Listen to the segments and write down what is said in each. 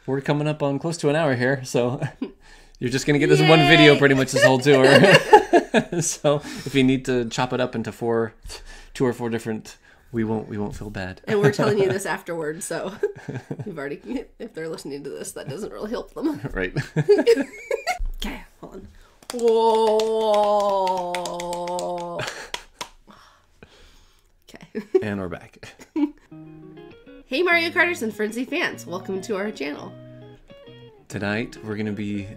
we're coming up on close to an hour here, so you're just gonna get this one video pretty much this whole tour. So if you need to chop it up into 2 or 4 different, we won't feel bad. And we're telling you this afterwards, so we've already, if they're listening to this, that doesn't really help them. Right. Okay, hold on. Whoa. Okay. And we're back. Hey Mario Karters and Frenzy fans, welcome to our channel. Tonight we're gonna be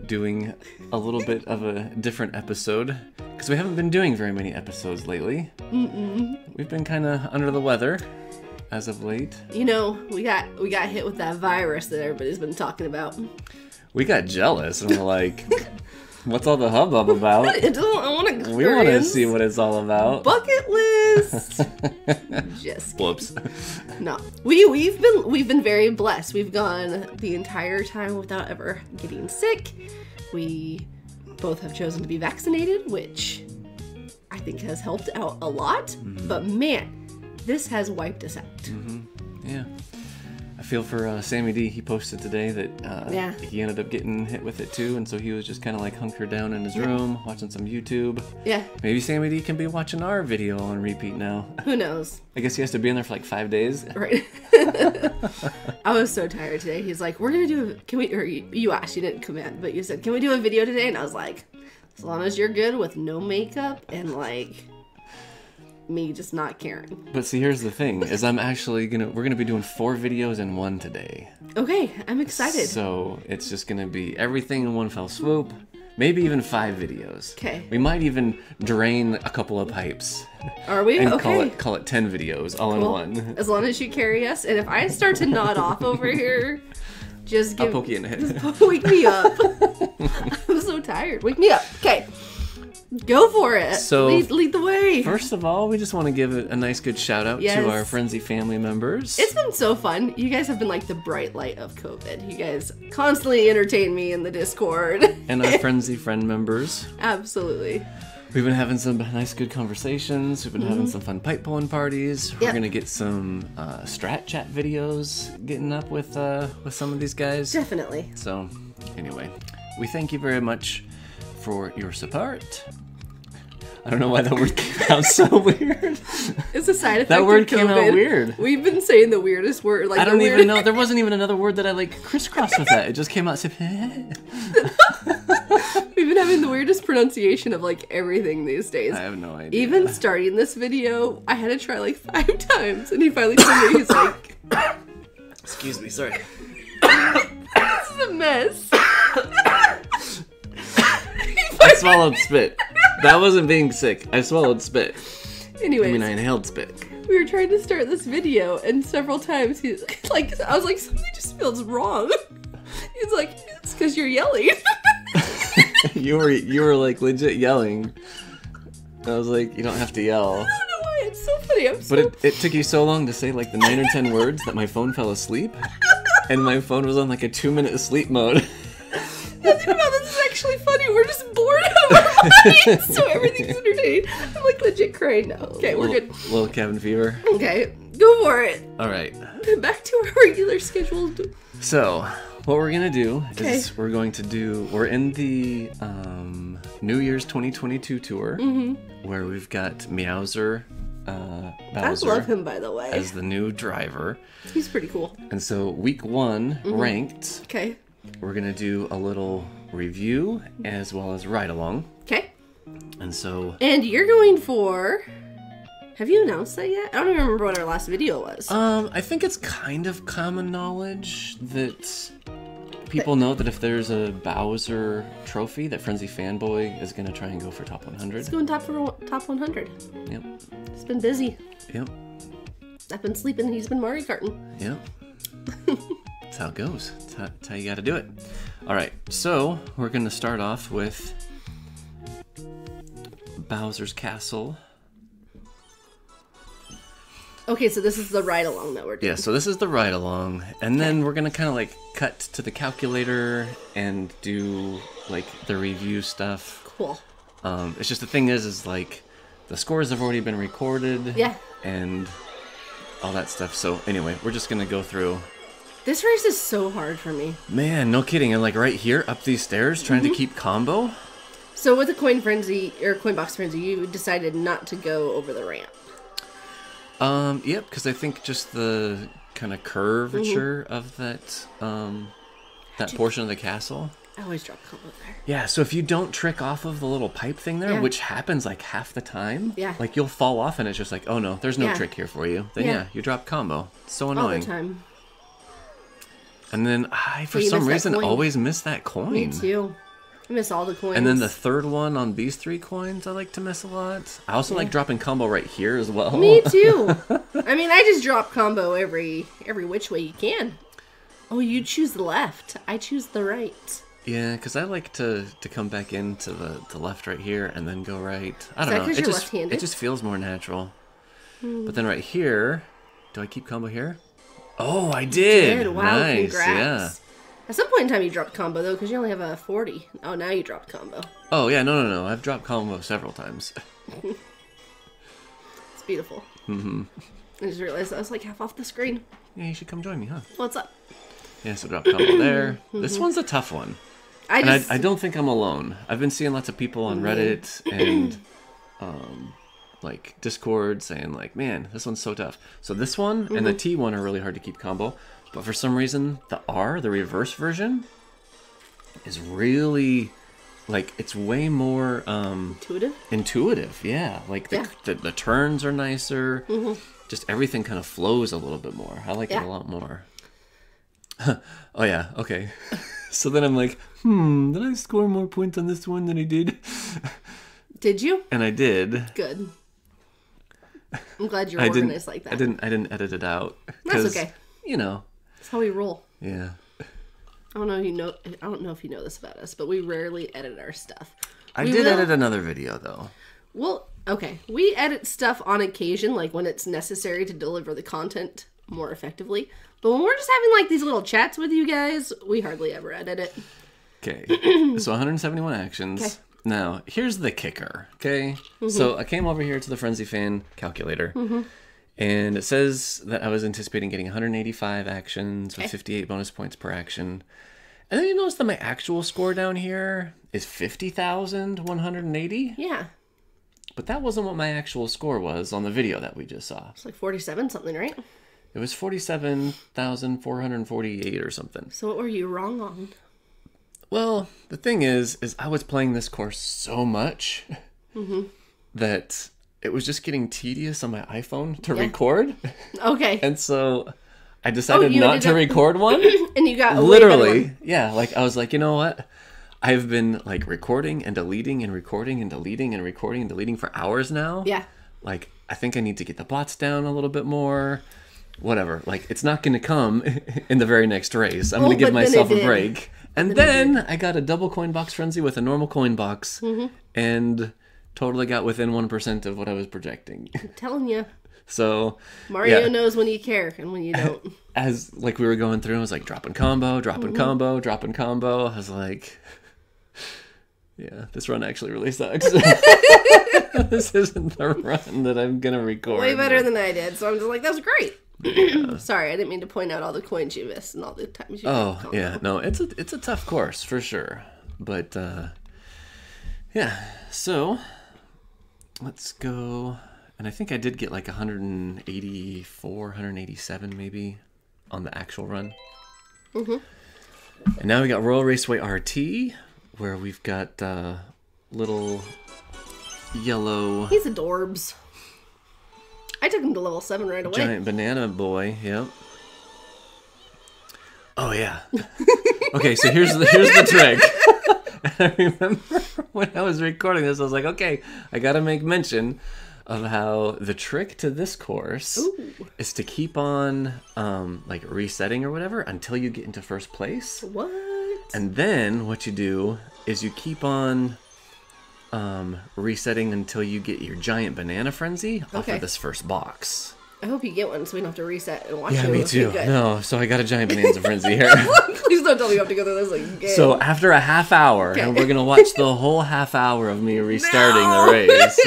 doing a little bit of a different episode because we haven't been doing very many episodes lately. We've been kind of under the weather as of late. You know, we got hit with that virus that everybody's been talking about. We got jealous and we're like, what's all the hubbub about? I want to experience. We want to see what it's all about. Bucket list. Just kidding. Whoops. No, we've been very blessed. We've gone the entire time without ever getting sick. We both have chosen to be vaccinated, which I think has helped out a lot. But man, this has wiped us out. Yeah. I feel for Sammy D. He posted today that he ended up getting hit with it too, and so he was just kind of like hunkered down in his room watching some YouTube. Yeah. Maybe Sammy D can be watching our video on repeat now. Who knows? I guess he has to be in there for like 5 days. Right. I was so tired today. He's like, "We're gonna do. Can we?" Or you asked, you didn't command, but you said, "Can we do a video today?" And I was like, "As long as you're good with no makeup and like." Me just not caring. But see, here's the thing, is we're gonna be doing 4 videos in one today. Okay, I'm excited. So it's just gonna be everything in one fell swoop, maybe even 5 videos. Okay. We might even drain a couple of pipes. Are we? And okay. call it 10 videos all in one. As long as you carry us, and if I start to nod off over here, I'll poke you in the head. Just wake me up. I'm so tired. Wake me up. Okay. Go for it. So lead the way. First of all, we just want to give a nice good shout out to our Frenzy family members. It's been so fun. You guys have been like the bright light of COVID. You guys constantly entertain me in the Discord. And our Frenzy friend members. Absolutely. We've been having some nice good conversations. We've been having some fun pipe pulling parties. We're gonna get some strat chat videos getting up with some of these guys. Definitely. So anyway, we thank you very much for your support. I don't know why that word came out so weird. It's a side effect. That word of came COVID. out weird. We've been saying the weirdest word. Like I don't even know. There wasn't even another word that I like crisscrossed with that. It just came out. We've been having the weirdest pronunciation of like everything these days. I have no idea. Even starting this video, I had to try like 5 times, and he finally told me, he's like, "Excuse me, sorry." This is a mess. I swallowed spit. That wasn't being sick. I swallowed spit. Anyways. I mean, I inhaled spit. We were trying to start this video, and several times he's like, I was like, something just feels wrong. He's like, it's because you're yelling. You were like legit yelling. I was like, you don't have to yell. I don't know why. It's so funny. But it took you so long to say like the 9 or 10 words that my phone fell asleep, and my phone was on like a 2-minute sleep mode. Nothing about this is actually funny. We're just bored out of our minds, so everything's entertaining. I'm like legit crying now. Okay, we're good. Little cabin fever. Okay, go for it. All right. Back to our regular schedule. So, what we're gonna do is we're in the New Year's 2022 tour, where we've got Meowser. Bowser, I love him, by the way, as the new driver. He's pretty cool. And so week 1, ranked. Okay. We're gonna do a little review as well as ride along. Okay. And so. And you're going for. Have you announced that yet? I don't even remember what our last video was. I think it's kind of common knowledge that people know that if there's a Bowser trophy, that Frenzy Fanboy is gonna try and go for top 100. It's going top 100. Yep. It's been busy. Yep. I've been sleeping. He's been Mario Karting. Yep. That's how it goes. That's how you gotta do it. Alright, so we're gonna start off with Bowser's Castle. Okay, so this is the ride-along that we're doing. Yeah, so this is the ride-along, and then we're gonna kind of like cut to the calculator and do like the review stuff. Cool. It's just the thing is like the scores have already been recorded. Yeah. And all that stuff. So anyway, we're just gonna go through This race is so hard for me. Man, no kidding. And like right here, up these stairs, trying to keep combo. So with the coin frenzy, or coin box frenzy, you decided not to go over the ramp. Yep, because I think just the kind of curvature of that, that portion of the castle. I always drop combo there. Yeah, so if you don't trick off of the little pipe thing there, which happens like half the time, like you'll fall off and it's just like, oh no, there's no trick here for you. Then you drop combo. It's so annoying. All the time. And then I, for some reason, always miss that coin. Me too. I miss all the coins. And then the third one on these 3 coins, I like to miss a lot. I also like dropping combo right here as well. Me too. I mean, I just drop combo every which way you can. Oh, you choose the left. I choose the right. Yeah, because I like to come back into the left right here and then go right. I don't know. Because you're left-handed? It just feels more natural. But then right here, do I keep combo here? Oh, I did. Wow, nice. Congrats. Yeah. At some point in time, you dropped combo, though, because you only have a 40. Oh, now you dropped combo. Oh, yeah, no. I've dropped combo several times. It's beautiful. I just realized I was like half off the screen. Yeah, you should come join me, huh? What's up? Yeah, so drop combo there. This one's a tough one. I don't think I'm alone. I've been seeing lots of people on Reddit and like Discord saying like, man, this one's so tough. So this one and the T one are really hard to keep combo. But for some reason, the R, the reverse version, is really, like, it's way more... Intuitive, yeah. Like, the turns are nicer. Just everything kind of flows a little bit more. I like it a lot more. Oh, yeah, okay. So then I'm like, did I score more points on this one than I did? Did you? And I did. Good. I'm glad you're organized like that. I didn't edit it out. That's okay. You know. That's how we roll. Yeah. I don't know if you know this about us, but we rarely edit our stuff. I did edit another video though. Well, okay. We edit stuff on occasion, like when it's necessary to deliver the content more effectively. But when we're just having like these little chats with you guys, we hardly ever edit it. Okay. So 171 actions. Okay. Now, here's the kicker, okay? So I came over here to the Frenzy Fan Calculator, and it says that I was anticipating getting 185 actions with 58 bonus points per action. And then you notice that my actual score down here is 50,180? Yeah. But that wasn't what my actual score was on the video that we just saw. It's like 47 something, right? It was 47,448 or something. So what were you wrong on? Well, the thing is I was playing this course so much that it was just getting tedious on my iPhone to record. Okay. And so I decided not to record one. And you got literally, like I was like, you know what? I've been like recording and deleting and recording and deleting and recording and deleting for hours now. Yeah. Like, I think I need to get the bots down a little bit more. Whatever. Like, it's not going to come in the very next race. I'm going to give myself a break. And then I got a double coin box frenzy with a normal coin box and totally got within 1% of what I was projecting. I'm telling you. So Mario knows when you care and when you don't. As like we were going through, I was like dropping combo, dropping combo, dropping combo. I was like, yeah, this run actually really sucks. This isn't the run that I'm going to record. Way better than I did. So I'm just like, that's great. Yeah. Sorry, I didn't mean to point out all the coins you missed and all the times you no, it's a tough course for sure. But yeah, so let's go. And I think I did get like 184, 187 maybe on the actual run. And now we got Royal Raceway RT, where we've got little yellow. He's adorbs. I took him to level 7 right away. Giant banana boy, yep. Oh yeah. Okay, so here's the trick. I remember when I was recording this, I was like, okay, I gotta make mention of how the trick to this course is to keep on like resetting or whatever until you get into first place. What? And then what you do is you keep on resetting until you get your giant banana frenzy off of this first box. I hope you get one so we don't have to reset and watch it. Yeah, me too. No, so I got a giant banana frenzy here. Please don't tell me you have to go through this again. So after a half hour, and we're going to watch the whole half hour of me restarting the race.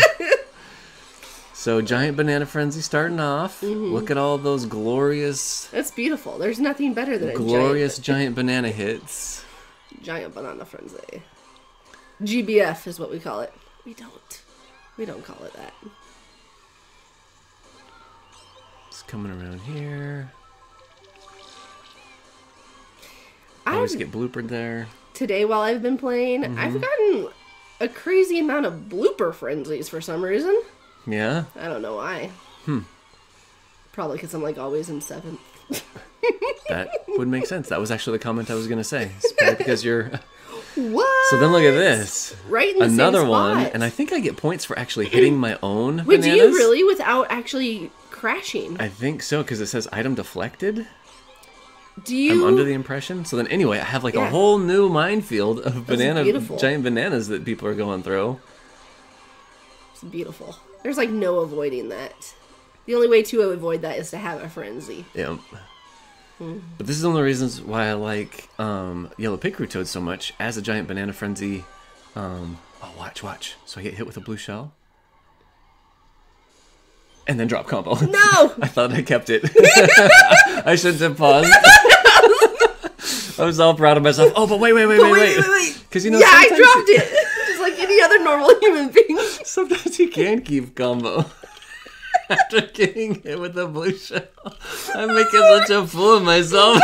So Giant Banana Frenzy starting off. Look at all those glorious... That's beautiful. There's nothing better than glorious giant banana hits. Giant Banana Frenzy. GBF is what we call it. We don't call it that. It's coming around here. I always get bloopered there. Today, while I've been playing, I've gotten a crazy amount of blooper frenzies for some reason. Yeah? I don't know why. Probably because I'm like always in 7th. That would make sense. That was actually the comment I was going to say. It's probably because you're... What? So then look at this. Right in the Another same spot. one, and I think I get points for actually hitting my own Wait, bananas. do you really without actually crashing? I think so, because it says item deflected. Do you? I'm under the impression. So then anyway, I have like a whole new minefield of giant bananas that people are going through. It's beautiful. There's like no avoiding that. The only way to avoid that is to have a frenzy. Yeah. But this is one of the reasons why I like Yellow Pickerel Toad so much as a giant banana frenzy. Oh, watch. So I get hit with a blue shell. And then drop combo. No! I thought I kept it. I shouldn't have paused. I was all proud of myself. Oh, but wait. Because you know, I dropped it. Just like any other normal human being. Sometimes you can keep combo. After getting hit with a blue shell. I'm making such a fool of myself.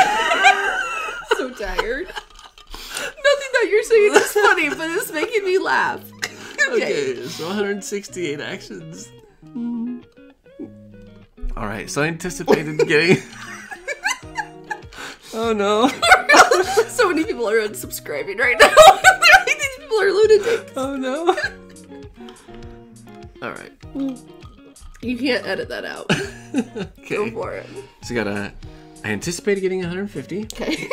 So tired. Nothing that you're saying is funny, but it's making me laugh. Okay, so 168 actions. Alright, so I anticipated getting... Oh no. So many people are unsubscribing right now. These people are lunatics. Oh no. Alright. You can't edit that out. Okay. Go for it. So I anticipated getting 150. Okay.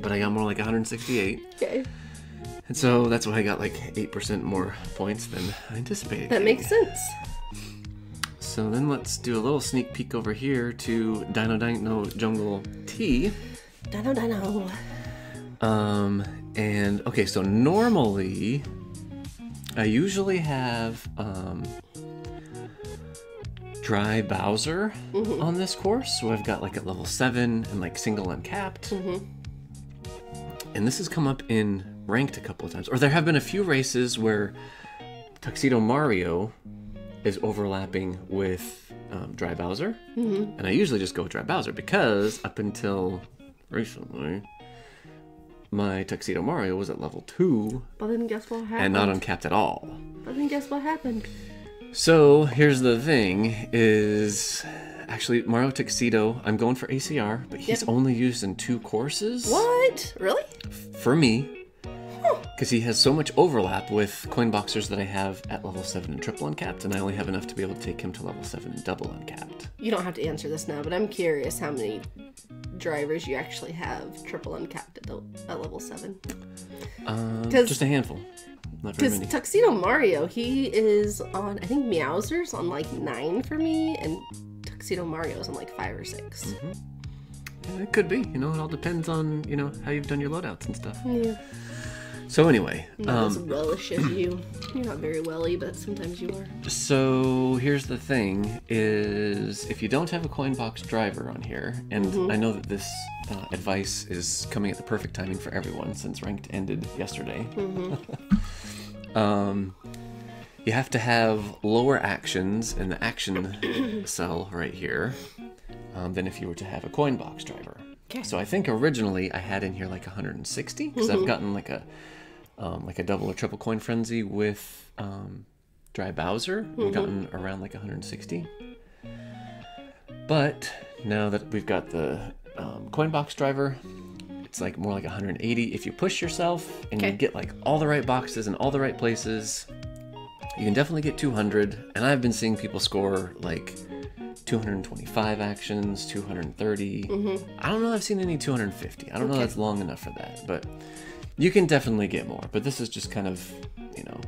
But I got more like 168. Okay. And so that's why I got like 8% more points than I anticipated. That makes sense. So then let's do a little sneak peek over here to Dino Jungle T. Dino. And okay, so normally I usually have Dry Bowser on this course. So I've got like at level 7 and like single uncapped. And this has come up in ranked a couple of times. Or there have been a few races where Tuxedo Mario is overlapping with Dry Bowser. And I usually just go with Dry Bowser because up until recently, my Tuxedo Mario was at level 2. But then guess what happened? And not uncapped at all. But then guess what happened? So here's the thing is... Actually, Mario Tuxedo, I'm going for ACR, but he's only used in 2 courses. What? Really? For me. Because he has so much overlap with coin boxers that I have at level 7 and triple uncapped, and I only have enough to be able to take him to level 7 and double uncapped. You don't have to answer this now, but I'm curious how many drivers you actually have triple uncapped at level 7. Just a handful. Not very many. Because Tuxedo Mario, he is on, I think Meowser's on like 9 for me, and Tuxedo Mario's on like 5 or 6. Yeah, it could be. You know, it all depends on, you know, how you've done your loadouts and stuff. Yeah. So anyway. Not as wellish as you. You're not very welly, but sometimes you are. So here's the thing, is if you don't have a coin box driver on here, and I know that this advice is coming at the perfect timing for everyone since Ranked ended yesterday. You have to have lower actions in the action cell right here than if you were to have a coin box driver. Okay. So I think originally I had in here like 160 because I've gotten like a double or triple coin frenzy with Dry Bowser. I've gotten around like 160. But now that we've got the coin box driver, it's like more like 180. If you push yourself and you get like all the right boxes in all the right places, you can definitely get 200. And I've been seeing people score like 225 actions, 230. I don't know if I've seen any 250. I don't know if that's long enough for that, but you can definitely get more. But this is just kind of, you know,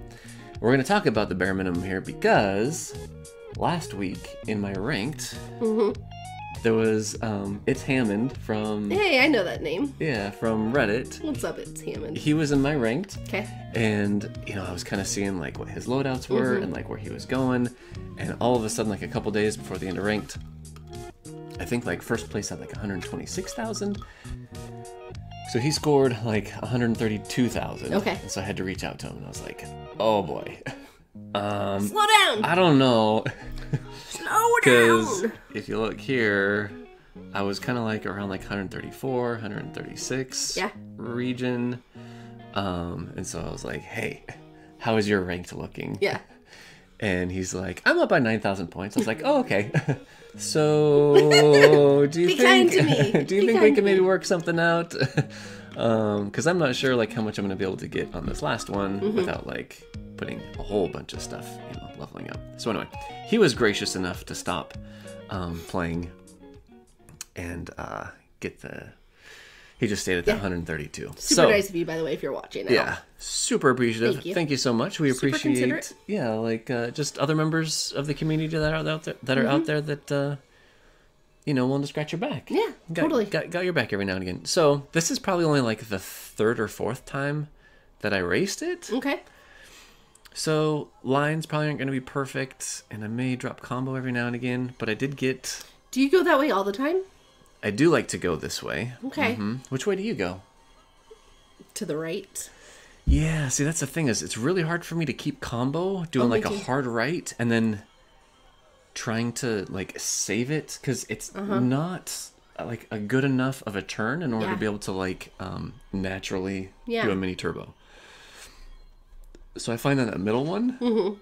we're going to talk about the bare minimum here because last week in my ranked, there was It's Hammond from... Hey, I know that name. Yeah, from Reddit. What's up, It's Hammond? He was in my ranked. Okay. And, I was kind of seeing, like, what his loadouts were and, like, where he was going. And all of a sudden, like, a couple days before the end of ranked, I think, like, first place had, like, 126,000. So he scored, like, 132,000. Okay. And so I had to reach out to him, and I was like, oh, boy. Slow down! I don't know. Slow down! Because if you look here, I was kind of like around like 134, 136 region. And so I was like, hey, how is your ranked looking? Yeah. And he's like, I'm up by 9,000 points. I was like, oh, okay. So do you think we can maybe work something out? Because I'm not sure like how much I'm going to be able to get on this last one without like putting a whole bunch of stuff, leveling up. So anyway, he was gracious enough to stop playing and get the... He just stayed at that 132. Super nice of you, by the way, if you're watching now. Yeah, super appreciative. Thank you so much. We super appreciate, like just other members of the community that are out there that willing to scratch your back. Yeah, totally. Got your back every now and again. So this is probably only like the third or fourth time that I raced it. Okay. So lines probably aren't going to be perfect, and I may drop combo every now and again, but I did get... Do you go that way all the time? I do like to go this way. Okay. Which way do you go? To the right. Yeah, see, that's the thing is it's really hard for me to keep combo doing like a hard right and then trying to like save it because it's not like a good enough of a turn in order to be able to like naturally do a mini turbo. So I find that middle one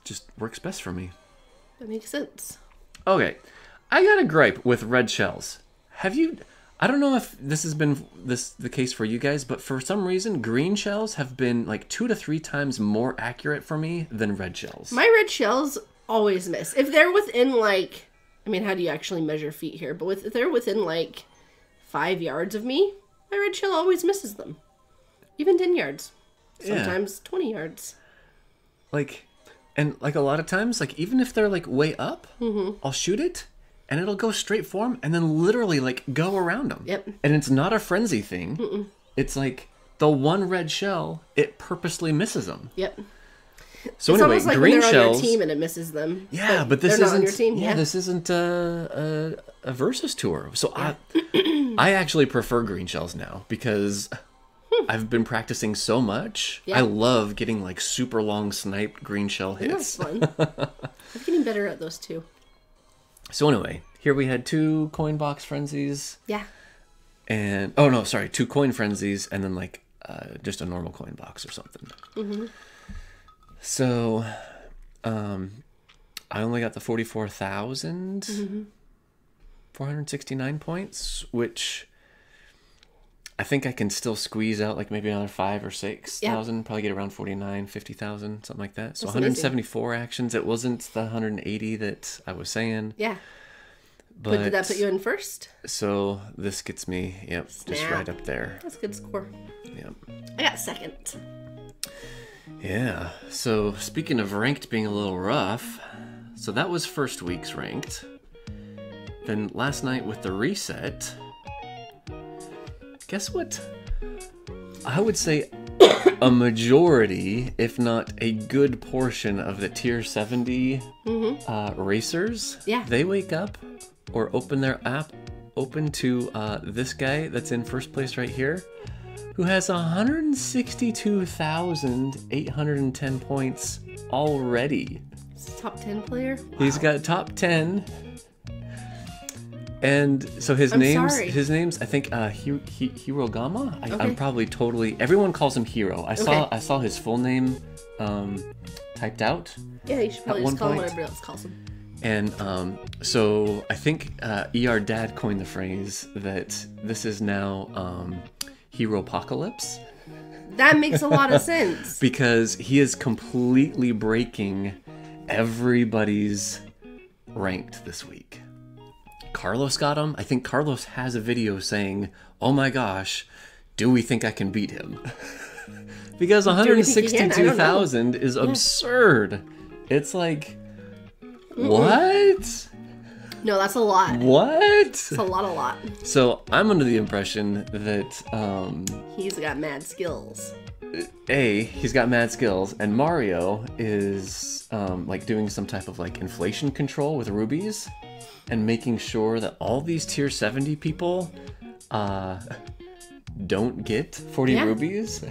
just works best for me. That makes sense. Okay. I got a gripe with red shells. Have you... I don't know if this has been the case for you guys, but for some reason, green shells have been like 2 to 3 times more accurate for me than red shells. My red shells always miss. If they're within like... I mean, how do you actually measure feet here? But if they're within like 5 yards of me, my red shell always misses them. Even 10 yards. Sometimes 20 yards. Like... And like a lot of times, like even if they're like way up, I'll shoot it. And it'll go straight for them and then literally, like, go around them. Yep. And it's not a frenzy thing. It's like the one red shell, it purposely misses them. Yep. So it's anyway, almost like green when they're shells... on your team and it misses them. Yeah, but this isn't... not on your team. Yeah, this isn't a versus tour. So I actually prefer green shells now because I've been practicing so much. I love getting, like, super long sniped green shell hits. That's fun. I'm getting better at those, too. So anyway, here we had 2 coin box frenzies. Yeah. And, oh no, sorry, 2 coin frenzies and then like just a normal coin box or something. So, I only got the 44,469 points, which I think I can still squeeze out like maybe another 5 or 6,000, probably get around 49, 50,000, something like that. So that's 174 amazing. Actions. It wasn't the 180 that I was saying. Yeah. But did that put you in first? So this gets me, just right up there. That's a good score. Yep. I got second. Yeah. So speaking of ranked being a little rough, so that was first week's ranked. Then last night with the reset, guess what? I would say a majority, if not a good portion of the tier 70 racers, they wake up or open their app open to this guy that's in first place right here, who has 162,810 points already. He's a top 10 player? Wow. He's got top 10. And so his name's I think Hirogama. I'm probably totally... Everyone calls him Hiro. I saw his full name typed out. Yeah, you should probably just call him what everybody else calls him. And so I think ER Dad coined the phrase that this is now Heropocalypse. That makes a lot of sense. Because he is completely breaking everybody's ranked this week. Carlos got him. I think Carlos has a video saying, oh my gosh, do we think I can beat him? Because 162,000 is absurd. It's like, what? No, that's a lot. What? It's a lot. So I'm under the impression that he's got mad skills. He's got mad skills, and Mario is like doing some type of like inflation control with rubies and making sure that all these tier 70 people don't get 40 rubies.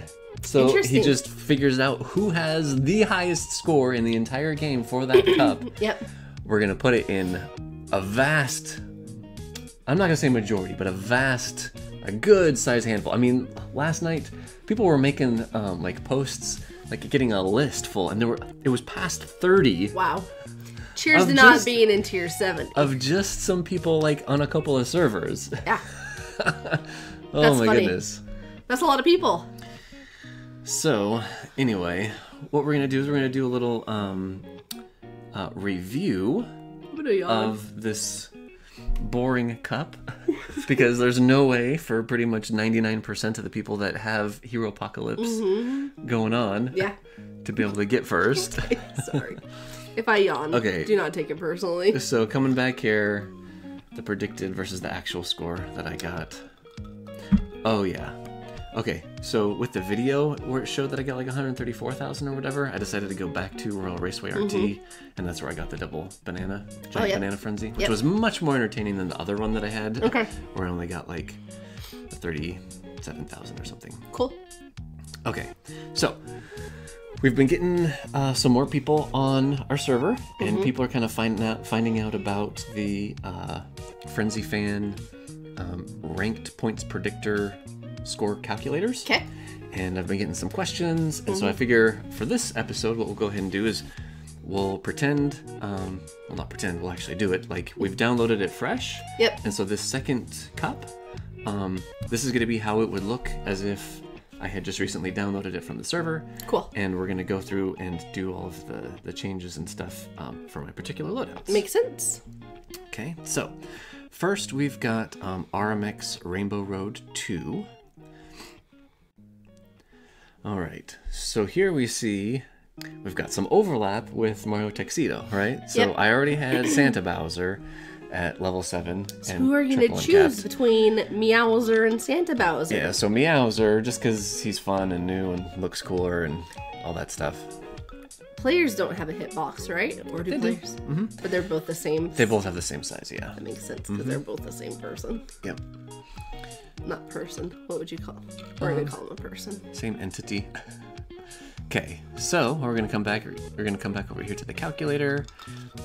So he just figures out who has the highest score in the entire game for that cup. Yep. We're going to put it in a vast, I'm not going to say majority, but a good size handful. I mean, last night, people were making like posts, like getting a list full, and it was past 30. Wow. Cheers to not being in tier 70. Of just some people like on a couple of servers. Yeah. Oh my goodness. That's a lot of people. So, anyway, what we're going to do is we're going to do a little review of this boring cup because there's no way for pretty much 99% of the people that have Hero Apocalypse going on to be able to get first. Okay, sorry. If I yawn, do not take it personally. So, coming back here, the predicted versus the actual score that I got. Oh, yeah. Okay, so with the video where it showed that I got like 134,000 or whatever, I decided to go back to Royal Raceway RT, and that's where I got the double banana, giant banana frenzy, which was much more entertaining than the other one that I had, where I only got like 37,000 or something. Cool. Okay, so we've been getting some more people on our server, and people are kind of finding out about the Frenzy Fan ranked points predictor score calculators. Okay. And I've been getting some questions, and so I figure for this episode what we'll go ahead and do is we'll pretend, well not pretend, we'll actually do it, like we've downloaded it fresh. Yep. And so this second cup, this is going to be how it would look as if I had just recently downloaded it from the server. Cool. And we're going to go through and do all of the changes and stuff for my particular loadouts. Makes sense. Okay, so first we've got RMX Rainbow Road 2. All right, so here we see we've got some overlap with Mario Tuxedo, right? So I already had Santa Bowser at level 7. So who are you going to choose between Meowser and Santa Bowser? Yeah, so Meowser, just because he's fun and new and looks cooler and all that stuff. Players don't have a hitbox, right? Or do players? But they're both the same. They both have the same size, yeah. That makes sense because they're both the same person. Yep. Not person. What would you call him? We're going to call him a person. Same entity. Okay, so we're going to come back. We're going to come back over here to the calculator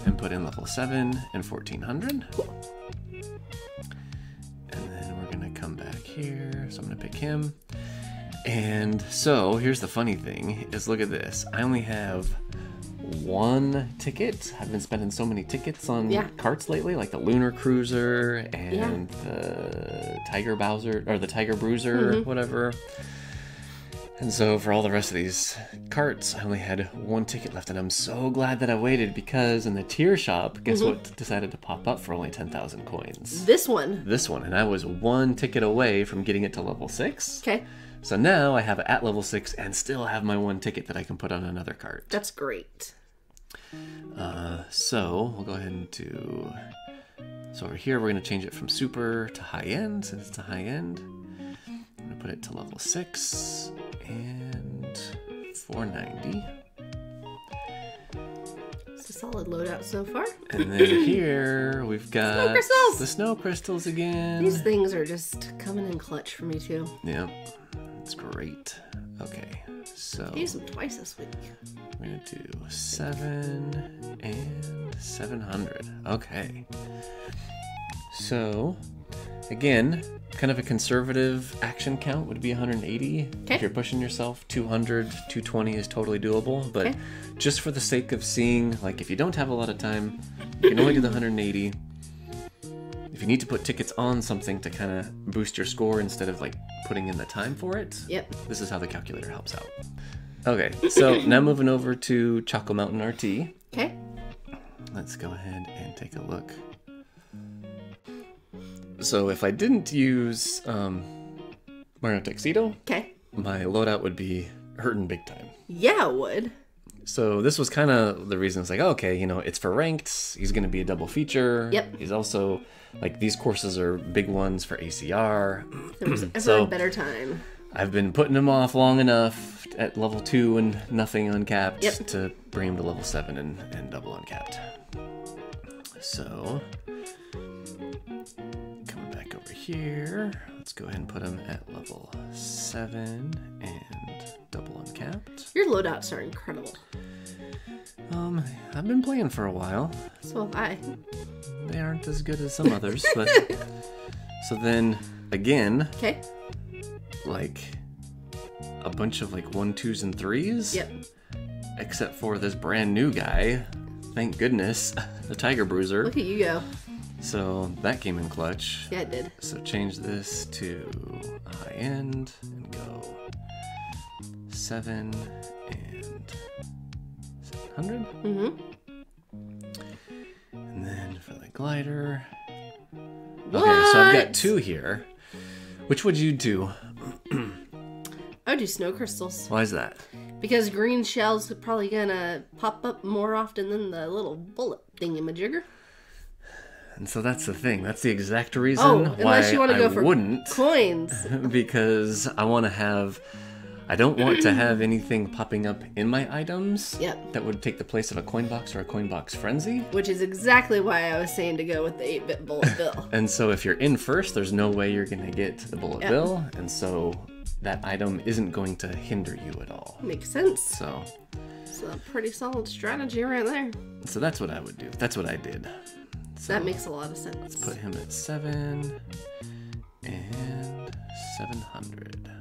and put in level 7 and 1400. Cool. And then we're going to come back here. So I'm going to pick him. And so here's the funny thing is, look at this. I only have one ticket. I've been spending so many tickets on carts lately, like the Lunar Cruiser and the Tiger Bowser, or the Tiger Bruiser, whatever. And so for all the rest of these carts, I only had one ticket left, and I'm so glad that I waited because in the tier shop, guess what decided to pop up for only 10,000 coins? This one. This one, and I was one ticket away from getting it to level 6. Okay. So now I have it at level 6 and still have my one ticket that I can put on another cart. That's great. So we'll go ahead and do, so over here we're going to change it from super to high end, since it's a high end. I'm going to put it to level 6 and 490. It's a solid loadout so far. And then here we've got the snow crystals again. These things are just coming in clutch for me too. Yep, it's great. Okay, so I used them twice this week. We're gonna do 7 and 700. Okay. So, again, kind of a conservative action count would be 180. Okay. If you're pushing yourself, 200, 220 is totally doable. But just for the sake of seeing, like, if you don't have a lot of time, you can only do the 180. If you need to put tickets on something to kind of boost your score instead of, like, putting in the time for it, this is how the calculator helps out. Okay, so now moving over to Choco Mountain RT. Okay. Let's go ahead and take a look. So if I didn't use Mario Tuxedo, my loadout would be hurting big time. Yeah, it would. So this was kind of the reason. It's like, okay, you know, it's for ranked. He's going to be a double feature. Yep. He's also, like, these courses are big ones for ACR. There was ever a better time. I've been putting him off long enough at level 2 and nothing uncapped to bring him to level 7 and double uncapped. So, coming back over here, let's go ahead and put him at level 7 and double uncapped. Your loadouts are incredible. I've been playing for a while. So have I. They aren't as good as some others, but so then again, okay, like a bunch of like 1, 2s, and 3s. Yep. Except for this brand new guy. Thank goodness, the Tiger Bruiser. Look at you go. So that came in clutch. Yeah, it did. So change this to high end and go 7 and 700. And then for the glider. What? Okay, so I've got 2 here. Which would you do? I would do snow crystals. Why is that? Because green shells are probably gonna pop up more often than the little bullet thingamajigger. And so that's the thing. That's the exact reason why you want to go for wouldn't. Coins. Because I want to have... I don't want to have anything popping up in my items that would take the place of a coin box or a coin box frenzy. Which is exactly why I was saying to go with the 8-bit bullet bill. And so if you're in first, there's no way you're going to get the bullet bill. And so that item isn't going to hinder you at all. Makes sense. So it's a pretty solid strategy right there. So that's what I would do. That's what I did. So that makes a lot of sense. Let's put him at 7 and 700.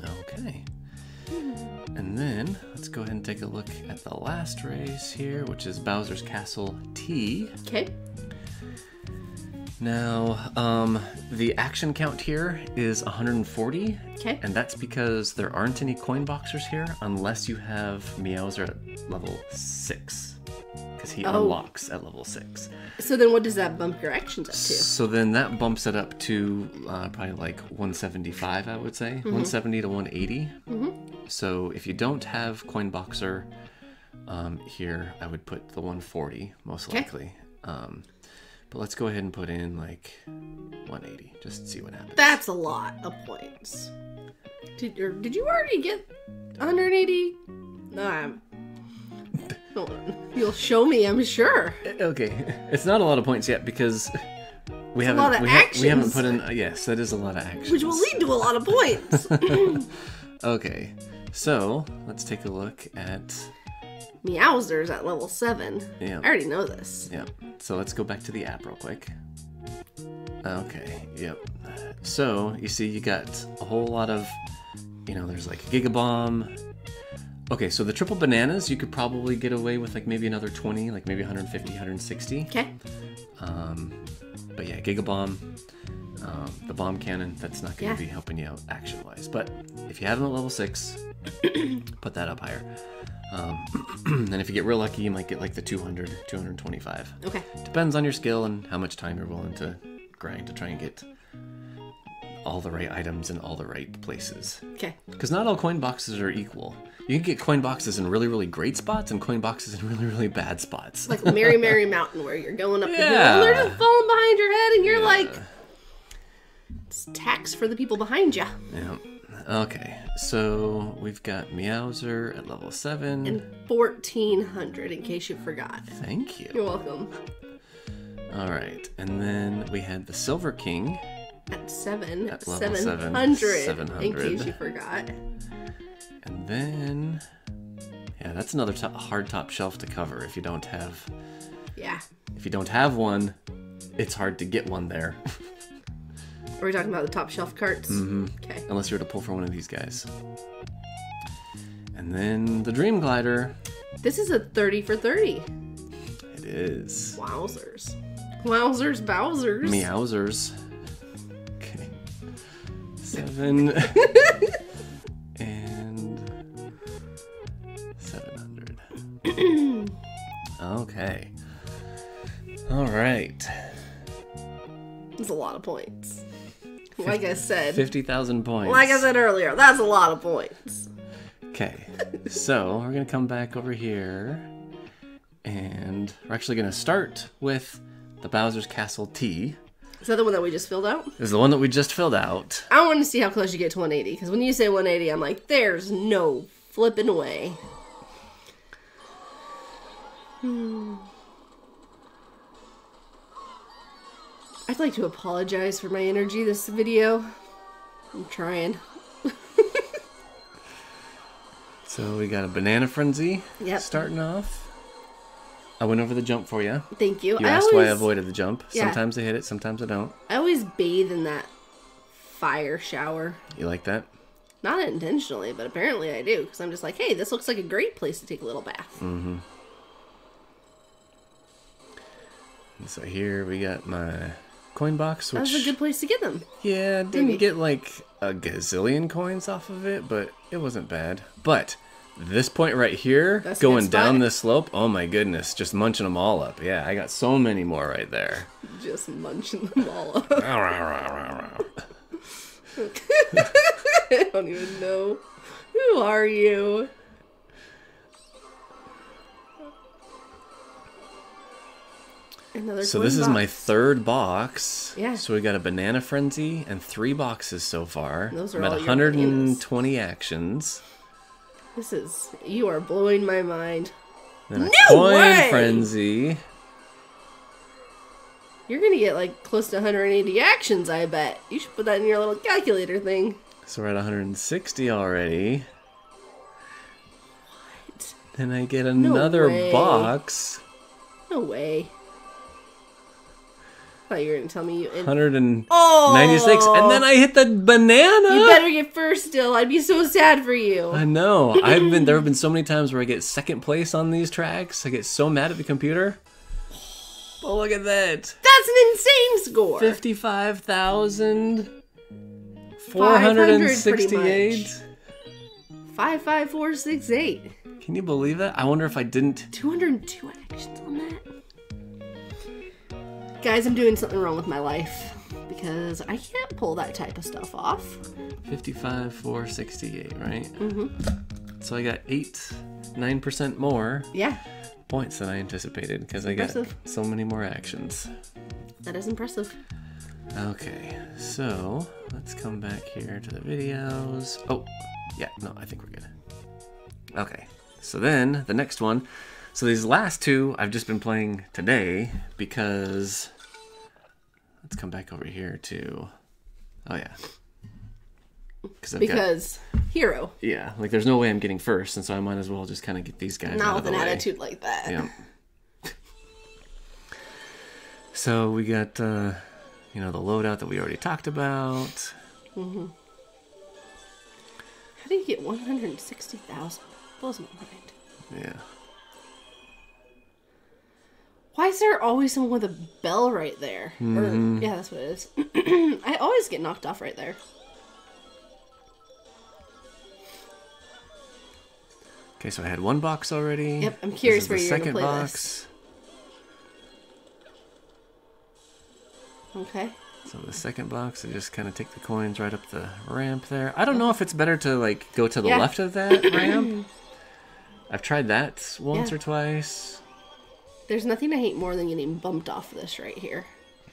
Okay. And then let's go ahead and take a look at the last race here, which is Bowser's Castle T. Okay. Now, the action count here is 140. Okay. And that's because there aren't any coin boxers here unless you have Meowser at level 6. Because he unlocks at level 6. So then what does that bump your actions up to? So then that bumps it up to probably like 175, I would say. 170 to 180. So if you don't have coin boxer here, I would put the 140 most likely. But let's go ahead and put in like 180 just to see what happens. That's a lot of points. Did you already get 180? No, you'll show me, I'm sure. Okay, it's not a lot of points yet because we haven't put in. Yes, that is a lot of actions, which will lead to a lot of points. Okay, so let's take a look at Meowser's at level 7. Yeah, I already know this. Yeah, so let's go back to the app real quick. Okay, yep. So you see, you got a whole lot of, there's like Giga Bomb. Okay, so the triple bananas, you could probably get away with like maybe another 20, like maybe 150, 160. Okay. But yeah, Giga Bomb, the bomb cannon, that's not going to be helping you out action-wise. But if you have them at level 6, put that up higher. And if you get real lucky, you might get like the 200, 225. Okay. Depends on your skill and how much time you're willing to grind to try and get all the right items in all the right places. Okay. Because not all coin boxes are equal. You can get coin boxes in really, really great spots and coin boxes in really, really bad spots. Like Mary Mary Mountain where you're going up the hill and they're just falling behind your head and you're like, it's tax for the people behind you. Yeah. Okay, so we've got Meowser at level 7. And 1400 in case you forgot. Thank you. You're welcome. Alright, and then we had the Silver King. At 7. At level 700. In case you forgot. And then, yeah, that's another hard top shelf to cover if you don't have. Yeah. If you don't have one, it's hard to get one there. Are we talking about the top shelf carts? Mm-hmm. Okay. Unless you were to pull for one of these guys. And then the Dream Glider. This is a 30 for 30. It is. Wowzers. Wowzers, Bowsers. Meowsers. Okay. 7. And 700. Okay. All right. That's a lot of points. Like I said. 50,000 points. Like I said earlier, that's a lot of points. Okay, so we're gonna come back over here, and we're actually gonna start with the Bowser's Castle T. Is that the one that we just filled out? This is the one that we just filled out. I want to see how close you get to 180, because when you say 180, I'm like, there's no flipping way. I'd like to apologize for my energy this video. I'm trying. So we got a Banana Frenzy starting off. I went over the jump for you. Thank you. You asked why I avoided the jump. Yeah. Sometimes I hit it, sometimes I don't. I always bathe in that fire shower. You like that? Not intentionally, but apparently I do. Because I'm just like, hey, this looks like a great place to take a little bath. Mm-hmm. And so here we got my coin box. Which, that was a good place to get them. Yeah, didn't get like a gazillion coins off of it, but it wasn't bad. But this point right here, going down this slope, oh my goodness, just munching them all up. Yeah, I got so many more right there. Just munching them all up. I don't even know. Who are you? So this is my third box. Yeah. So we got a Banana Frenzy and 3 boxes so far. Those are I'm at all 120 actions. You are blowing my mind. Then a Coin Frenzy. You're gonna get like close to 180 actions, I bet. You should put that in your little calculator thing. So we're at 160 already. What? Then I get another box. No way. I thought you were gonna tell me 196, and then I hit the banana. You better get first still. I'd be so sad for you. I know. There have been so many times where I get second place on these tracks. I get so mad at the computer. Oh, look at that. That's an insane score. 55,468. 55468. Can you believe that? I wonder if I didn't. 202 actions on that. Guys, I'm doing something wrong with my life because I can't pull that type of stuff off. 55,468, right? Mm-hmm. So I got 9% more. Yeah. Points than I anticipated because I got so many more actions. That is impressive. Okay, so let's come back here to the videos. Oh, yeah, no, I think we're good. Okay, so then the next one. So these last two I've just been playing today because let's come back over here to, oh yeah. Because hero. Yeah, like there's no way I'm getting first, and so I might as well just kind of get these guys Not out of the way. with an attitude like that. Yeah. So we got, the loadout that we already talked about. Mm-hmm. How do you get 160,000? Blows my mind. Yeah. Why is there always someone with a bell right there? Mm-hmm. Yeah, that's what it is. I always get knocked off right there. Okay, so I had one box already. Yep, I'm curious where you're going to play box. This. Okay. So the second box, I just kind of take the coins right up the ramp there. I don't know if it's better to like go to the left of that ramp. I've tried that once or twice. There's nothing I hate more than getting bumped off this right here.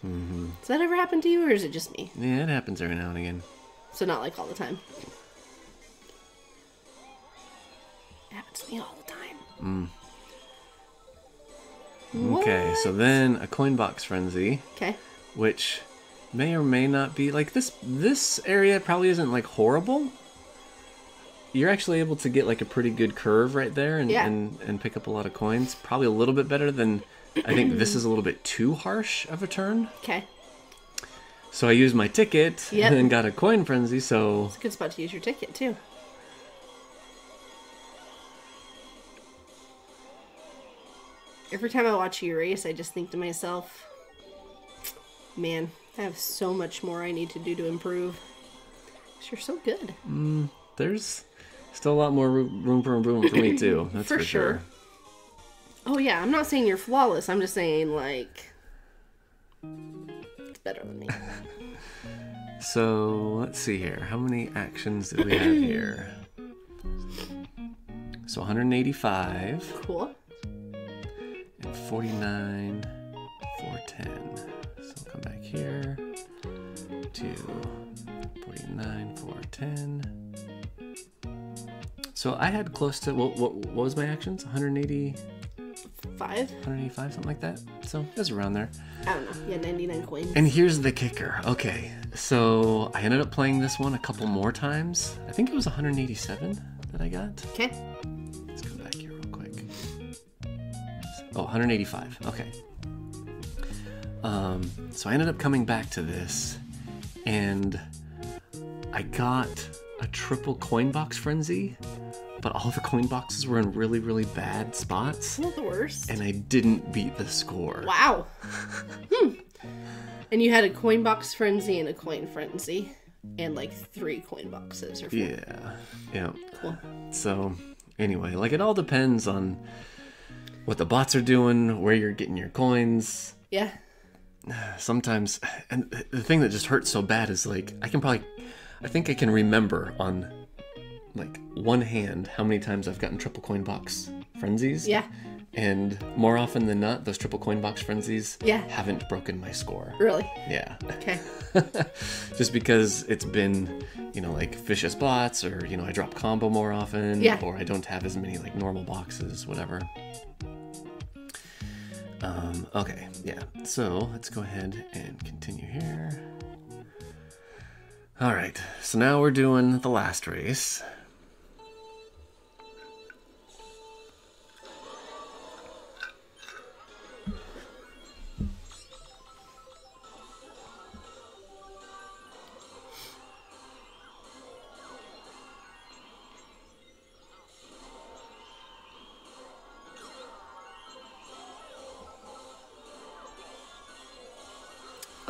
Mm-hmm. Does that ever happen to you, or is it just me? Yeah, it happens every now and again. So not like all the time. It happens to me all the time. Okay, so then a coin box frenzy. Okay. Which may or may not be like this area probably isn't like horrible. You're actually able to get like a pretty good curve right there and pick up a lot of coins. Probably a little bit better than, I think this is a little bit too harsh of a turn. Okay. So I used my ticket and then got a coin frenzy, so... It's a good spot to use your ticket too. Every time I watch you race, I just think to myself, man, I have so much more I need to do to improve. You're so good. There's still a lot more room for improvement for me too. That's for sure. Oh yeah, I'm not saying you're flawless. I'm just saying like it's better than me. So let's see here. How many actions do we have here? So 185. Cool. And 49, 410. So we'll come back here to 49, 410. So I had close to, what was my actions? 185, something like that. So it was around there. I don't know. Yeah, 99 coins. And here's the kicker. Okay, so I ended up playing this one a couple more times. I think it was 187 that I got. Okay. Let's come back here real quick. Oh, 185. Okay. So I ended up coming back to this, and I got a triple coin box frenzy, but all the coin boxes were in really, really bad spots. Not the worst. And I didn't beat the score. Wow. And you had a coin box frenzy and a coin frenzy, and like 3 coin boxes or 4. Yeah. Cool. So anyway, like it all depends on what the bots are doing, where you're getting your coins. Yeah. Sometimes, and the thing that just hurts so bad is like I think I can remember on like one hand how many times I've gotten triple coin box frenzies. Yeah. And more often than not, those triple coin box frenzies haven't broken my score. Really? Yeah. Okay. Just because it's been, like vicious bots, or, I drop combo more often, or I don't have as many like normal boxes, whatever. Okay, yeah. So let's go ahead and continue here. All right, so now we're doing the last race.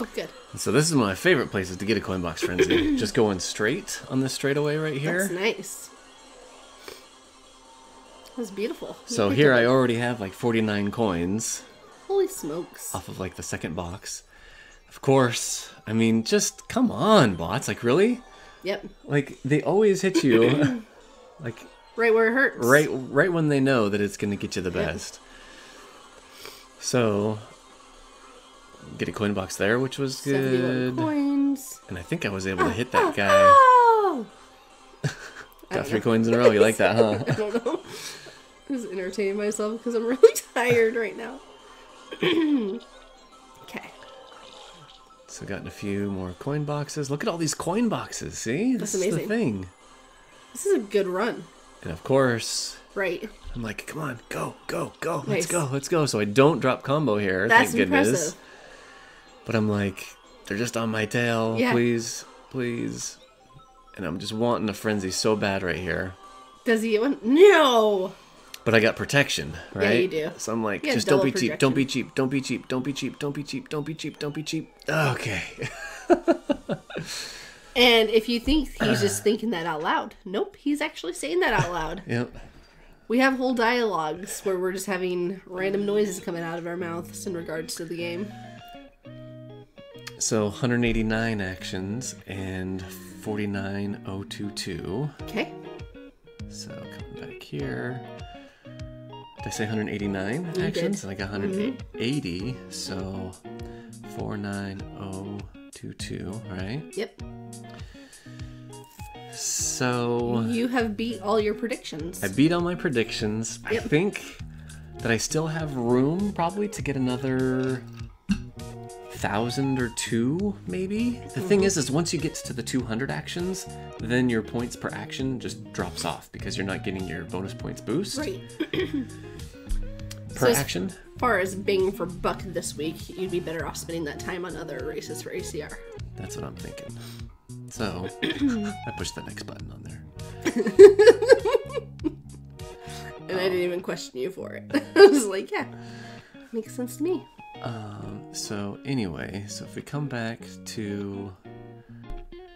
Oh, good. So this is one of my favorite places to get a coin box frenzy. Just going straight on this straightaway right here. That's nice. That's beautiful. So here I already have like 49 coins. Holy smokes. Off of like the second box. Of course, I mean, just come on, bots. Like, really? Yep. Like, they always hit you. Like, right where it hurts. Right when they know that it's going to get you the best. So get a coin box there, which was good. 71 coins. And I think I was able to hit that guy. Oh! Got 3 coins in a row. You like that, huh? I don't know. I was entertaining myself because I'm really tired right now. Okay. So gotten a few more coin boxes. Look at all these coin boxes. See? That's this amazing. Is the thing. This is a good run. And of course, right. I'm like, come on, go. Nice. Let's go. So I don't drop combo here. That's thank goodness. impressive. But I'm like, they're just on my tail. Yeah. Please. And I'm just wanting a frenzy so bad right here. Does he get one? No! But I got protection, right? Yeah, you do. So I'm like, just don't be cheap. Don't be cheap. Okay. And if you think he's just thinking that out loud, nope, he's actually saying that out loud. Yep. We have whole dialogues where we're just having random noises coming out of our mouths in regards to the game. So 189 actions and 49,022. Okay. So coming back here. Did I say 189 actions? And I got 180. So 49022, right? Yep. So you have beat all your predictions. I beat all my predictions. Yep. I think that I still have room probably to get another 1,000 or 2 maybe. The thing is once you get to the 200 actions, then your points per action just drops off because you're not getting your bonus points boost. Right. Per action. As far as bang for buck this week, you'd be better off spending that time on other races for ACR. That's what I'm thinking. So I pushed the next button on there. And I didn't even question you for it. I was like, yeah, makes sense to me. So anyway, so if we come back to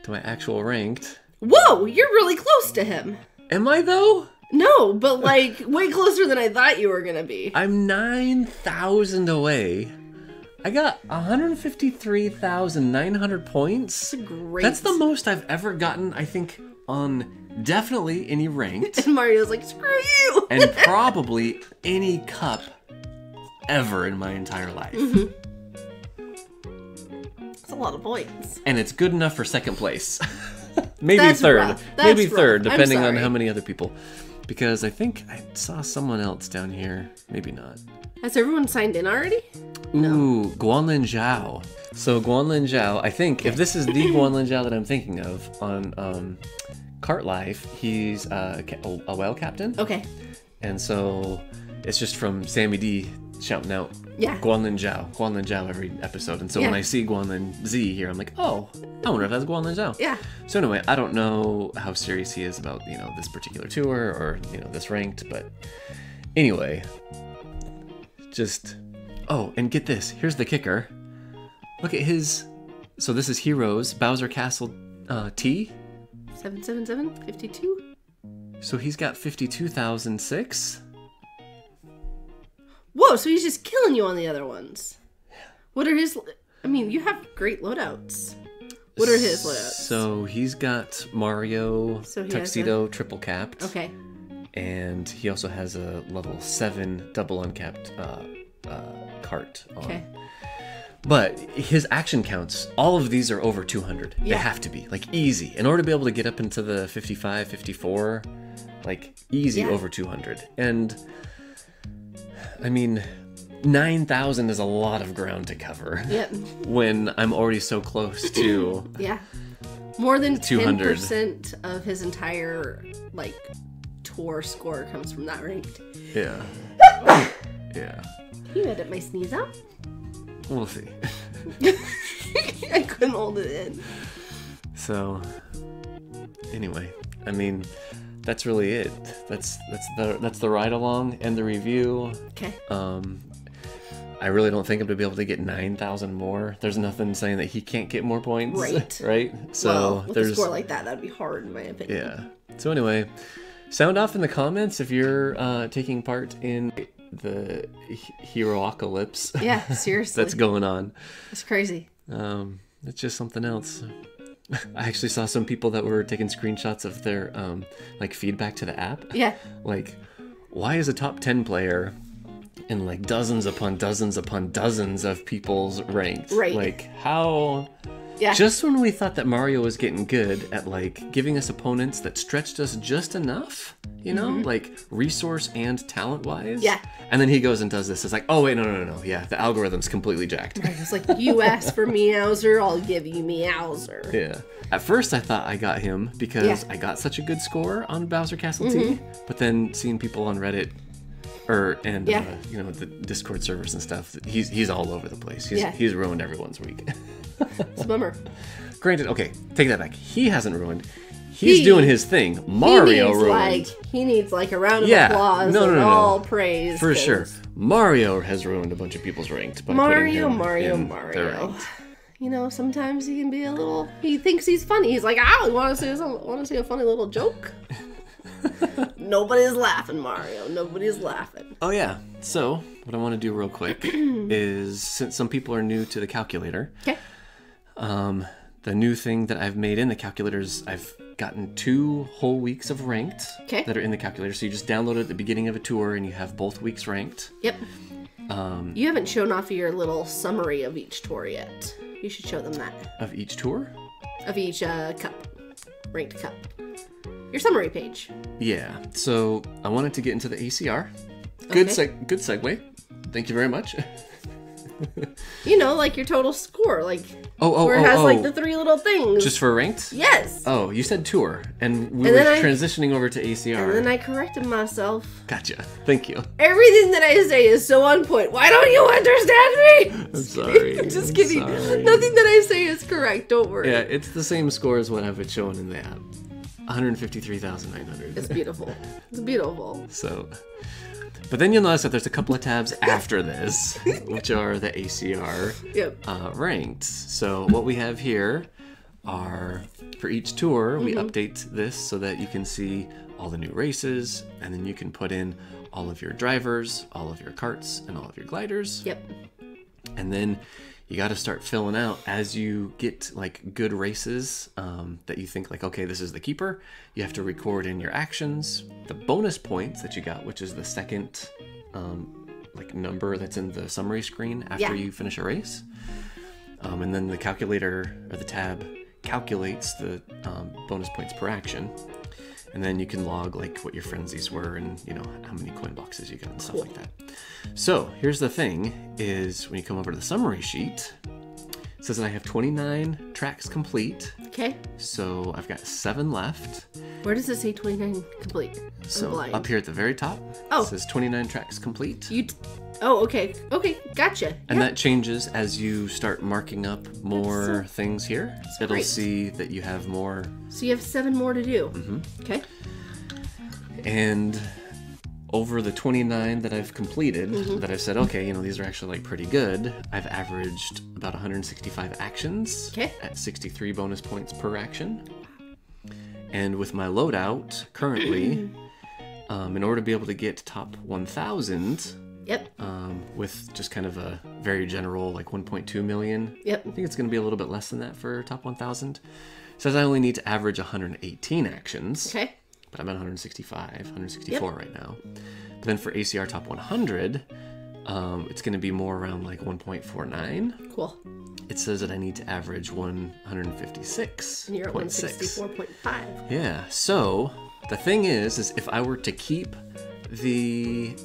my actual ranked. Whoa, you're really close to him. Am I though? No, but like way closer than I thought you were gonna be. I'm 9,000 away. I got 153,900 points. That's great. That's the most I've ever gotten, I think, on definitely any ranked. And Mario's like, screw you! And probably any cup ever in my entire life. That's a lot of points. And it's good enough for second place. Maybe That's third. rough. Maybe That's third, rough. depending on how many other people. Because I think I saw someone else down here. Maybe not. Has everyone signed in already? Ooh, Guanlin Zhao. So Guanlin Zhao, I think, if this is the Guanlin Zhao that I'm thinking of on Kart Life, he's a WoW captain. Okay. And so it's just from Sammy D shouting out Guanlin Zhao every episode. And so when I see Guanlin Z here, I'm like, oh, I wonder if that's Guanlin Zhao. Yeah. So anyway, I don't know how serious he is about, this particular tour or, this ranked, but anyway, just, oh, and get this, here's the kicker. Look at his, so this is Heroes, Bowser Castle T. 777, 52. So he's got 52,006. Whoa, so he's just killing you on the other ones. What are his, I mean, you have great loadouts. What are his loadouts? So he's got Mario Tuxedo triple capped. Okay. And he also has a level 7 double uncapped cart on. Okay. But his action counts, all of these are over 200. Yeah. They have to be, like, easy. In order to be able to get up into the 55, 54, like, easy over 200. And, I mean, 9,000 is a lot of ground to cover. Yep. When I'm already so close to... More than 10% of his entire, like, tour score comes from that ranked. Yeah. Yeah. Can you edit my sneeze out? We'll see. I couldn't hold it in. So, anyway, I mean, that's really it. That's the ride along and the review. Okay. I really don't think I'm gonna be able to get 9,000 more. There's nothing saying that he can't get more points. Right. Right. So well, with a score like that'd be hard in my opinion. Yeah. So anyway, sound off in the comments if you're taking part in the hero-apocalypse. Yeah, seriously. That's going on. It's crazy. It's just something else. I actually saw some people that were taking screenshots of their like feedback to the app. Yeah. Like, why is a top 10 player in like dozens upon dozens upon dozens of people's ranked? Right. Like, how... Yeah. Just when we thought that Mario was getting good at like giving us opponents that stretched us just enough, like resource and talent wise. Yeah. And then he goes and does this. It's like, oh wait, no. Yeah, the algorithm's completely jacked. Right. It's like, you asked for Meowser, I'll give you Meowser. Yeah. At first I thought I got him because I got such a good score on Bowser Castle T, but then seeing people on Reddit and the Discord servers and stuff, he's all over the place. He's ruined everyone's week. It's a bummer. Granted, okay, take that back. He hasn't ruined. He's doing his thing. Mario ruined. He needs like a round of applause and all praise. For sure. Mario has ruined a bunch of people's ranked by putting him in their ranked. Sometimes he can be a little. He thinks he's funny. He's like, "Oh, you want to see a funny little joke?" Nobody's laughing, Mario. Nobody's laughing. Oh yeah. So what I want to do real quick is, since some people are new to the calculator. Okay. The new thing that I've made in the calculator is I've gotten 2 whole weeks of ranked that are in the calculator. So you just download it at the beginning of a tour and you have both weeks ranked. Yep. You haven't shown off your little summary of each tour yet. You should show them that. Of each tour? Of each cup. Ranked cup. Your summary page. Yeah. So I wanted to get into the ACR. Good segue. Thank you very much. Like your total score, like where it has like the 3 little things. Just for ranked? Yes. Oh, you said tour, and we were transitioning over to ACR. And then I corrected myself. Gotcha. Thank you. Everything that I say is so on point. Why don't you understand me? I'm sorry. I'm just kidding. Nothing that I say is correct. Don't worry. Yeah, it's the same score as what I have it shown in the app. 153,900. It's beautiful. It's beautiful. So... But then you'll notice that there's a couple of tabs after this, which are the ACR ranked. So what we have here are, for each tour, we update this so that you can see all the new races, and then you can put in all of your drivers, all of your carts, and all of your gliders. Yep. And then you got to start filling out as you get like good races that you think like, okay, this is the keeper. You have to record in your actions, the bonus points that you got, which is the second like number that's in the summary screen after you finish a race. And then the calculator or the tab calculates the bonus points per action. And then you can log like what your frenzies were and, you know, how many coin boxes you got and stuff like that. So here's the thing is when you come over to the summary sheet, it says that I have 29 tracks complete. Okay. So I've got 7 left. Where does it say 29 complete? So up here at the very top, it says 29 tracks complete. Oh, okay. Okay, gotcha. And that changes as you start marking up more things here. It'll see that you have more. So you have 7 more to do. Mm-hmm. Okay. And over the 29 that I've completed, that I've said, okay, you know, these are actually like pretty good, I've averaged about 165 actions at 63 bonus points per action. And with my loadout currently, in order to be able to get top 1,000, with just kind of a very general, like 1.2 million. I think it's going to be a little bit less than that for top 1,000. It says I only need to average 118 actions. Okay. But I'm at 164 right now. But then for ACR top 100, it's going to be more around like 1.49. Cool. It says that I need to average 156. And you're at 164.5. Yeah. So the thing is if I were to keep the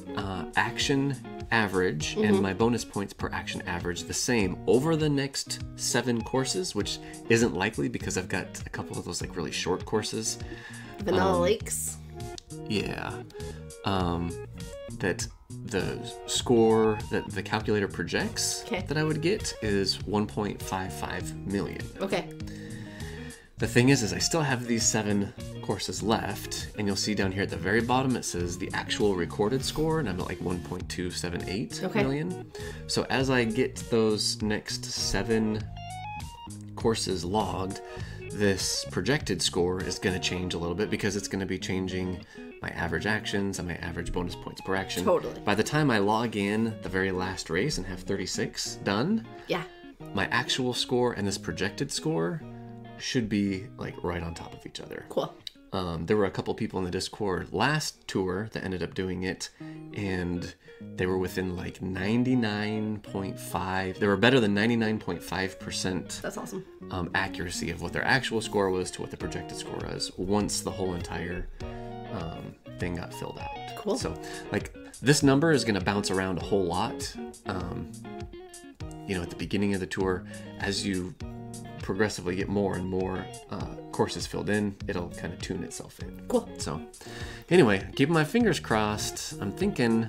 action average and my bonus points per action average the same over the next 7 courses, which isn't likely because I've got a couple of those like really short courses. Vanilla Lakes. Yeah. That the score that the calculator projects that I would get is 1.55 million. Okay. The thing is I still have these 7 courses left, and you'll see down here at the very bottom it says the actual recorded score, and I'm at like 1.278 million. So as I get those next 7 courses logged, this projected score is going to change a little bit because it's going to be changing my average actions and my average bonus points per action. Totally. By the time I log in the very last race and have 36 done, my actual score and this projected score should be like right on top of each other. Cool. There were a couple people in the Discord last tour that ended up doing it, and they were within like 99.5. They were better than 99.5%. That's awesome. Accuracy of what their actual score was to what the projected score was once the whole entire thing got filled out. Cool. So like this number is going to bounce around a whole lot. You know, at the beginning of the tour, as you progressively get more and more courses filled in, it'll kind of tune itself in. Cool. So anyway, keeping my fingers crossed. I'm thinking,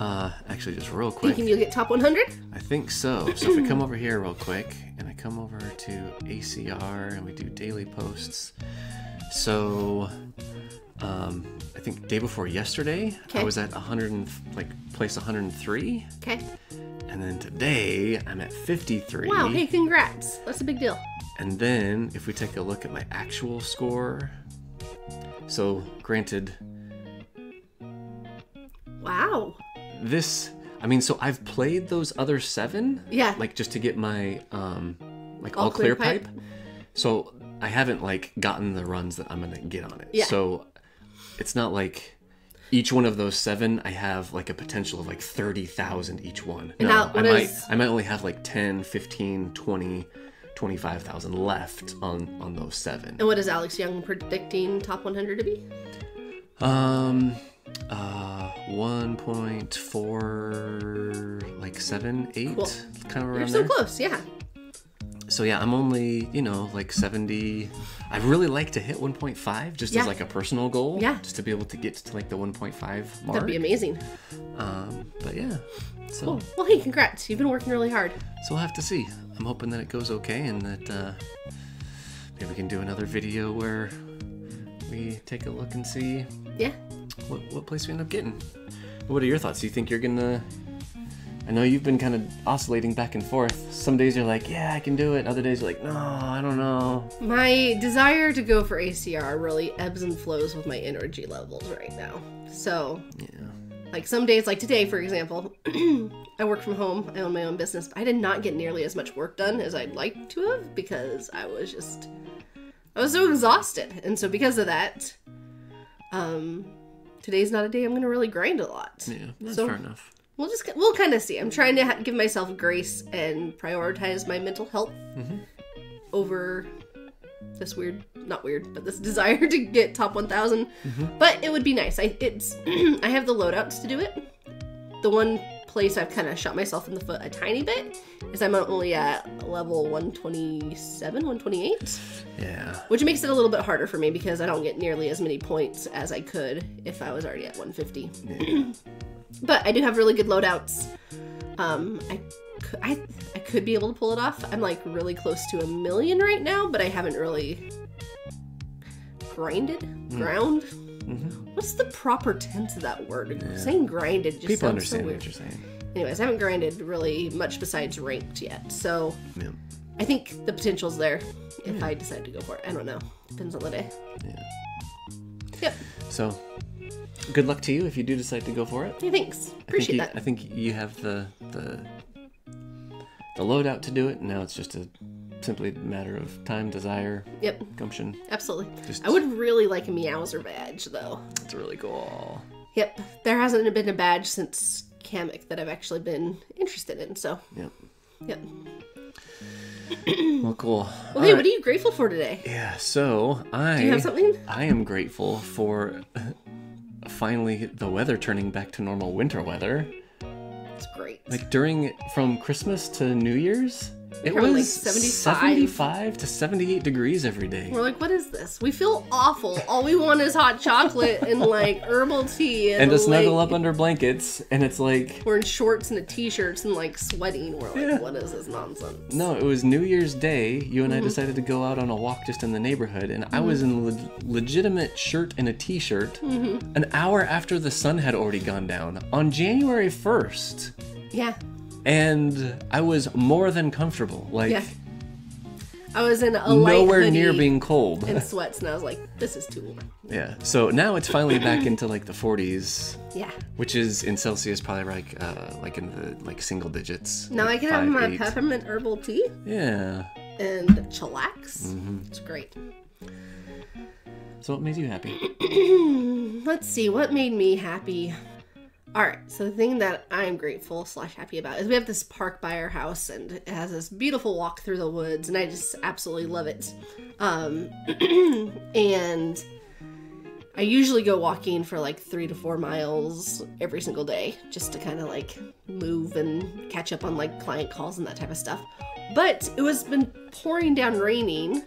actually just real quick. Thinking you'll get top 100? I think so. So if we come over here real quick and I come over to ACR and we do daily posts. So I think day before yesterday, I was at place 103. Okay. And then today, I'm at 53. Wow, hey, congrats. That's a big deal. And then, if we take a look at my actual score, so granted... Wow. This, I mean, so I've played those other 7. Yeah. Like, just to get my, all clear pipe. So, I haven't, like, gotten the runs that I'm gonna get on it. Yeah. So, it's not like... Each one of those 7, I have like a potential of like 30,000 each one. No, I might only have like 10, 15, 20, 25,000 left on those 7. And what is Alex Young predicting top 100 to be? 1.4, like 7, 8, cool. Kind of around You're so close, yeah. So yeah, I'm only, you know, like 70. I'd really like to hit 1.5 just as like a personal goal. Yeah. Just to be able to get to like the 1.5 mark. That'd be amazing. But yeah. So. Cool. Well, hey, congrats. You've been working really hard. So we'll have to see. I'm hoping that it goes okay and that maybe we can do another video where we take a look and see what place we end up getting. What are your thoughts? Do you think you're gonna... I know you've been kind of oscillating back and forth. Some days you're like, yeah, I can do it. Other days you're like, no, I don't know. My desire to go for ACR really ebbs and flows with my energy levels right now. So, Like some days, like today, for example, I work from home. I own my own business. I did not get nearly as much work done as I'd like to have because I was so exhausted. And so because of that, today's not a day I'm going to really grind a lot. Yeah, that's fair enough. We'll kind of see. I'm trying to give myself grace and prioritize my mental health over this this desire to get top 1,000. But it would be nice. I have the loadouts to do it. The one place I've kind of shot myself in the foot a tiny bit is I'm only at level 127, 128. Yeah. Which makes it a little bit harder for me because I don't get nearly as many points as I could if I was already at 150. Yeah. But I do have really good loadouts. I could be able to pull it off. I'm like really close to 1 million right now, but I haven't really ground. What's the proper tense of that word? Yeah. Saying grinded just people sounds understand so weird. What you're saying. Anyways, I haven't grinded really much besides ranked yet, so yeah. I think the potential's there if I decide to go for it. I don't know. Depends on the day. Yeah. Yep. So, good luck to you if you do decide to go for it. Hey, thanks. Appreciate that. I think you have the loadout to do it. Now it's just simply a matter of time, desire, gumption. Absolutely. I would really like a Meowser badge, though. It's really cool. Yep. There hasn't been a badge since Kamek that I've actually been interested in, so. Yep. Well, cool. Well, hey, what are you grateful for today? Yeah, so do you have something? I am grateful for finally the weather turning back to normal winter weather. It's great. Like from Christmas to New Year's, it was like 75 to 78 degrees every day. We're like, what is this? We feel awful. All we want is hot chocolate and like herbal tea. And to snuggle up under blankets. And it's like... we're in shorts and t-shirts and like sweating. We're like, what is this nonsense? No, it was New Year's Day. You and I decided to go out on a walk just in the neighborhood. And I was in legitimate shirt and a t-shirt an hour after the sun had already gone down on January 1st. Yeah. And I was more than comfortable. Like, I was in a light nowhere hoodie near being cold. and sweats, and I was like, this is too warm. Yeah. So now it's finally back into like the 40s. Yeah. Which is in Celsius probably like in the single digits. Now like I can 5, have my 8. peppermint herbal tea. Yeah. And chillax. It's great. So what made you happy? Let's see, what made me happy? Alright, so the thing that I'm grateful / happy about is we have this park by our house, and it has this beautiful walk through the woods, and I just absolutely love it. And I usually go walking for like 3 to 4 miles every single day, just to kind of like move and catch up on like client calls and that type of stuff. But it was been pouring down raining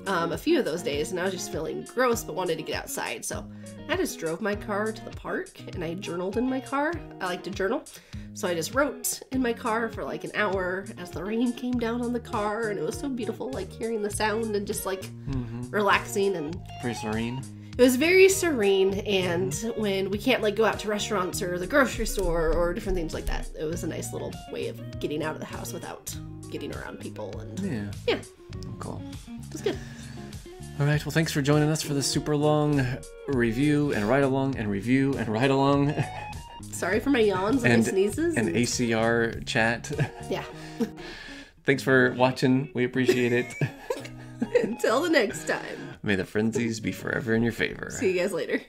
a few of those days, and I was just feeling gross but wanted to get outside, so I just drove my car to the park and I journaled in my car. I like to journal, so I just wrote in my car for like an hour as the rain came down on the car, and it was so beautiful, like hearing the sound and just like relaxing and very serene. It was very serene, and when we can't like go out to restaurants or the grocery store or different things like that, it was a nice little way of getting out of the house without getting around people. And yeah. Cool. It was good. All right, well, thanks for joining us for this super long review and ride along and review and ride along. Sorry for my yawns and my sneezes. And ACR chat. Yeah. Thanks for watching. We appreciate it. Until the next time. May the frenzies be forever in your favor. See you guys later.